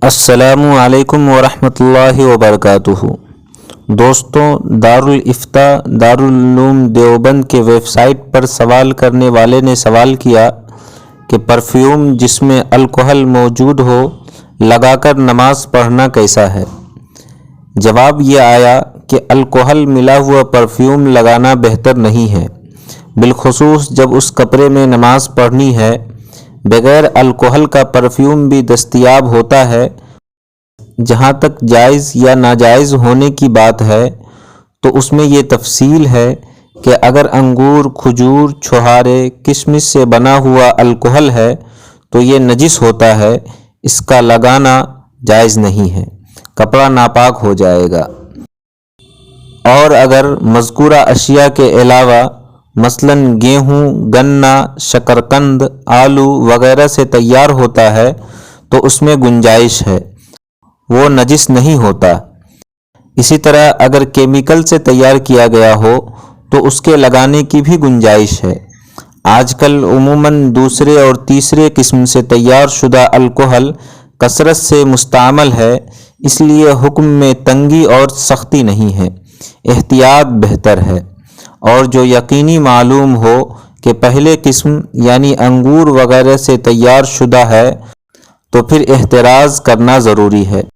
السلام علیکم ورحمۃ اللہ وبرکاتہ۔ دوستوں، دارالافتاء دارالعلوم دیوبند کے ویب سائٹ پر سوال کرنے والے نے سوال کیا کہ پرفیوم جس میں الکحل موجود ہو لگا کر نماز پڑھنا کیسا ہے؟ جواب یہ آیا کہ الکحل ملا ہوا پرفیوم لگانا بہتر نہیں ہے، بالخصوص جب اس کپڑے میں نماز پڑھنی ہے۔ بغیر الکحل کا پرفیوم بھی دستیاب ہوتا ہے۔ جہاں تک جائز یا ناجائز ہونے کی بات ہے تو اس میں یہ تفصیل ہے کہ اگر انگور، کھجور، چھہارے، کشمش سے بنا ہوا الکحل ہے تو یہ نجس ہوتا ہے، اس کا لگانا جائز نہیں ہے، کپڑا ناپاک ہو جائے گا۔ اور اگر مذکورہ اشیاء کے علاوہ مثلاً گیہوں، گنا، شکرقند، آلو وغیرہ سے تیار ہوتا ہے تو اس میں گنجائش ہے، وہ نجس نہیں ہوتا۔ اسی طرح اگر کیمیکل سے تیار کیا گیا ہو تو اس کے لگانے کی بھی گنجائش ہے۔ آج کل عموماً دوسرے اور تیسرے قسم سے تیار شدہ الکحل کثرت سے مستعمل ہے، اس لیے حکم میں تنگی اور سختی نہیں ہے، احتیاط بہتر ہے۔ اور جو یقینی معلوم ہو کہ پہلے قسم یعنی انگور وغیرہ سے تیار شدہ ہے تو پھر احتراز کرنا ضروری ہے۔